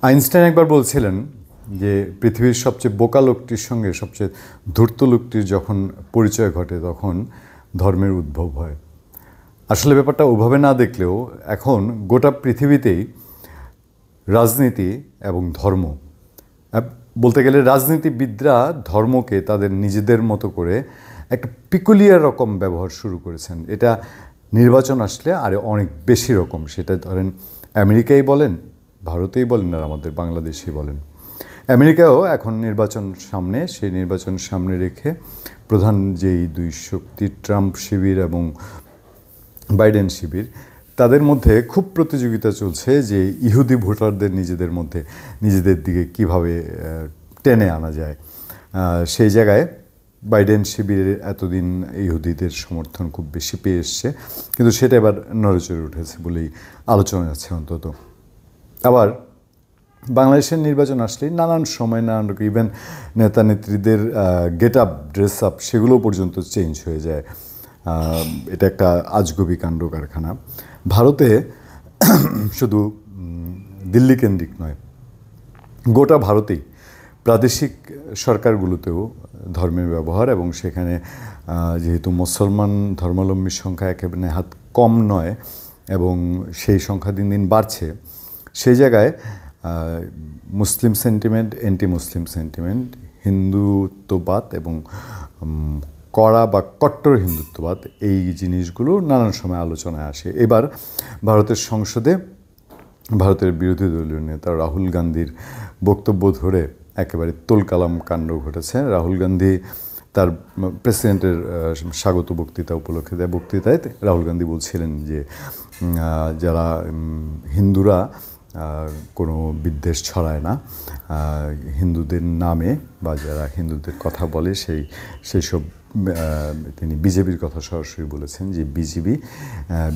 Einstein একবার বলছিলেন যে পৃথিবীর সবচেয়ে বোকা লোকটির সঙ্গে সবচেয়ে ধূর্ত লোকটির যখন পরিচয় ঘটে তখন ধর্মের উদ্ভব হয়। আসলে ব্যাপারটা ওভাবে না দেখলেও এখন গোটা পৃথিবীতেই রাজনীতি এবং ধর্ম, বলতে গেলে রাজনীতিবিদরা ধর্মকে তাদের নিজেদের মতো করে একটা পিকুলিয়ার রকম ব্যবহার শুরু করেছেন। এটা নির্বাচন আসলে আরে অনেক বেশি রকম। সেটা ধরেন আমেরিকাই বলেন, ভারতেই বলেন, আর আমাদের বাংলাদেশেই বলেন। আমেরিকাও এখন নির্বাচন সামনে, সেই নির্বাচন সামনে রেখে প্রধান যেই দুই শক্তি ট্রাম্প শিবির এবং বাইডেন শিবির, তাদের মধ্যে খুব প্রতিযোগিতা চলছে যে ইহুদি ভোটারদের নিজেদের দিকে কিভাবে টেনে আনা যায়। সেই জায়গায় বাইডেন শিবিরের এতদিন ইহুদিদের সমর্থন খুব বেশি পেয়ে এসছে, কিন্তু সেটা এবার নড়েচড়ে উঠেছে বলেই আলোচনা আছে অন্তত। আবার বাংলাদেশের নির্বাচন আসলেই নানান সময় নানান রকম, ইভেন নেতা নেত্রীদের গেট আপ, ড্রেস আপ, সেগুলো পর্যন্ত চেঞ্জ হয়ে যায়। এটা একটা আজগুবি কাণ্ড কারখানা। ভারতে শুধু দিল্লি কেন্দ্রিক নয়, গোটা ভারতেই প্রাদেশিক সরকারগুলোতেও ধর্মের ব্যবহার, এবং সেখানে যেহেতু মুসলমান ধর্মাবলম্বীর সংখ্যা একেবারে হাত কম নয় এবং সেই সংখ্যা দিন দিন বাড়ছে, সেই জায়গায় মুসলিম সেন্টিমেন্ট, অ্যান্টি মুসলিম সেন্টিমেন্ট, হিন্দুত্ববাদ এবং কড়া বা কট্টর হিন্দুত্ববাদ, এই জিনিসগুলো নানান সময় আলোচনায় আসে। এবার ভারতের সংসদে ভারতের বিরোধী দলীয় নেতা রাহুল গান্ধীর বক্তব্য ধরে একেবারে তোলকালাম কাণ্ড ঘটেছে। রাহুল গান্ধী তার প্রেসিডেন্টের স্বাগত বক্তৃতা উপলক্ষে দেয় বক্তৃতায় রাহুল গান্ধী বলছিলেন যে যারা হিন্দুরা কোনো বিদ্বেষ ছড়ায় না হিন্দুদের নামে, বা যারা হিন্দুদের কথা বলে সেই সব, তিনি বিজেপির কথা সরাসরি বলেছেন যে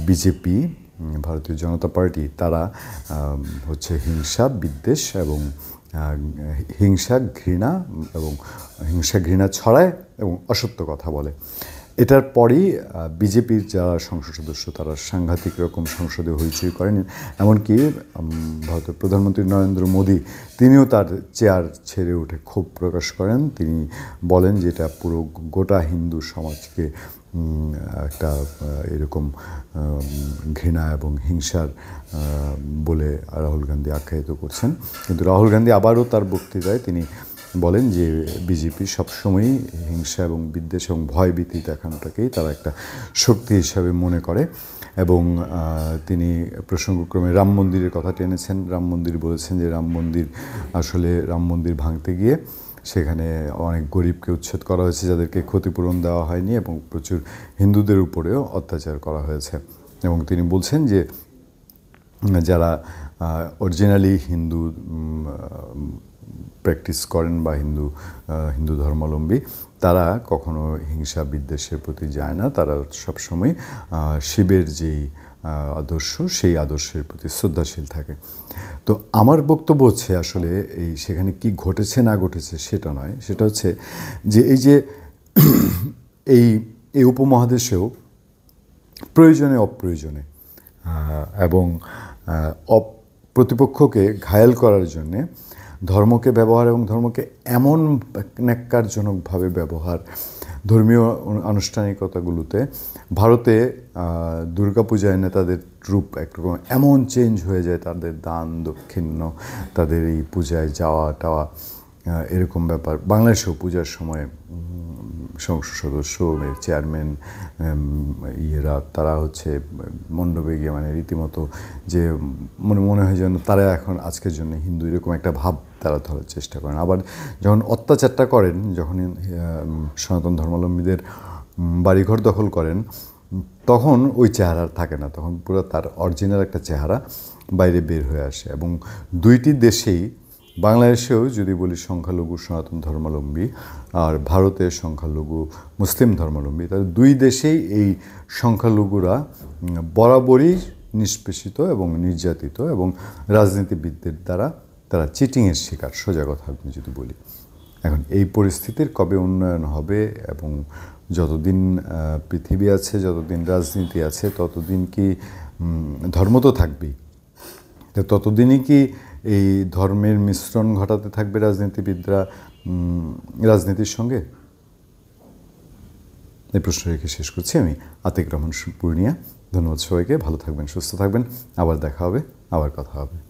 বিজেপি ভারতীয় জনতা পার্টি, তারা হচ্ছে হিংসা, বিদ্বেষ এবং হিংসা ঘৃণা ছড়ায় এবং অসত্য কথা বলে। এটার পরই বিজেপির যারা সংসদ সদস্য তারা সাংঘাতিক রকম সংসদে হইচই করেন। এমনকি ভারতের প্রধানমন্ত্রী নরেন্দ্র মোদী, তিনিও তার চেয়ার ছেড়ে উঠে ক্ষোভ প্রকাশ করেন। তিনি বলেন যে এটা পুরো গোটা হিন্দু সমাজকে একটা এরকম ঘৃণা এবং হিংসার বলে রাহুল গান্ধী আখ্যায়িত করছেন। কিন্তু রাহুল গান্ধী আবারও তার বক্তৃতায় তিনি বলেন যে বিজেপি সবসময়ই হিংসা এবং বিদ্বেষ এবং ভয়ভীতি দেখানোটাকেই তারা একটা শক্তি হিসাবে মনে করে। এবং তিনি প্রসঙ্গক্রমে রাম মন্দিরের কথা টেনেছেন। রাম মন্দির বলেছেন যে রাম মন্দির ভাঙতে গিয়ে সেখানে অনেক গরিবকে উচ্ছেদ করা হয়েছে, যাদেরকে ক্ষতিপূরণ দেওয়া হয়নি, এবং প্রচুর হিন্দুদের উপরেও অত্যাচার করা হয়েছে। এবং তিনি বলছেন যে যারা অরিজিনালি হিন্দু প্র্যাকটিস করেন বা হিন্দু ধর্মাবলম্বী, তারা কখনো হিংসা বিদ্বেষের প্রতি যায় না। তারা সবসময় শিবের যেই আদর্শ, সেই আদর্শের প্রতি শ্রদ্ধাশীল থাকে। তো আমার বক্তব্য হচ্ছে আসলে সেখানে কি ঘটেছে না ঘটেছে সেটা নয়, সেটা হচ্ছে যে এই উপমহাদেশেও প্রয়োজনে অপ্রয়োজনে এবং প্রতিপক্ষকে ঘায়েল করার জন্যে ধর্মকে ব্যবহার, এবং ধর্মকে এমন ন্যাক্কারজনকভাবে ব্যবহার ধর্মীয় আনুষ্ঠানিকতাগুলোতে। ভারতে দুর্গাপূজায় নেতাদের রূপ একরকম এমন চেঞ্জ হয়ে যায়, তাদের দান দক্ষিণ্য, তাদের এই পূজায় যাওয়া টাওয়া, এরকম ব্যাপার। বাংলাদেশেও পূজার সময় সংসদ সদস্য, চেয়ারম্যান, তারা হচ্ছে মণ্ডপে গিয়ে মানে রীতিমতো যে মনে হয় যেন তারা এখন আজকের জন্য হিন্দু, এরকম একটা ভাব তারা ধরার চেষ্টা করেন। আবার যখন অত্যাচারটা করেন, যখন সনাতন ধর্মাবলম্বীদের বাড়িঘর দখল করেন, তখন ওই চেহারা থাকে না, তখন পুরো তার অরিজিনাল একটা চেহারা বাইরে বের হয়ে আসে। এবং দুইটি দেশেই, বাংলাদেশেও যদি বলি সংখ্যালঘু সনাতন ধর্মাবলম্বী, আর ভারতের সংখ্যালঘু মুসলিম ধর্মাবলম্বী, তাদের দুই দেশেই এই সংখ্যালঘুরা বরাবরই নিষ্পেষিত এবং নির্যাতিত, এবং রাজনীতিবিদদের দ্বারা তারা চিটিংয়ের শিকার, সোজা কথা আমি যদি বলি। এখন এই পরিস্থিতির কবে উন্নয়ন হবে, এবং যতদিন পৃথিবী আছে, যতদিন রাজনীতি আছে, ততদিন কি ধর্ম তো থাকবেই, ততদিনই কি এই ধর্মের মিশ্রণ ঘটাতে থাকবে রাজনীতিবিদরা রাজনীতির সঙ্গে? এই প্রশ্ন রেখে শেষ করছি। আমি আতিক রহমান পূর্ণিয়া। ধন্যবাদ সবাইকে। ভালো থাকবেন, সুস্থ থাকবেন। আবার দেখা হবে, আবার কথা হবে।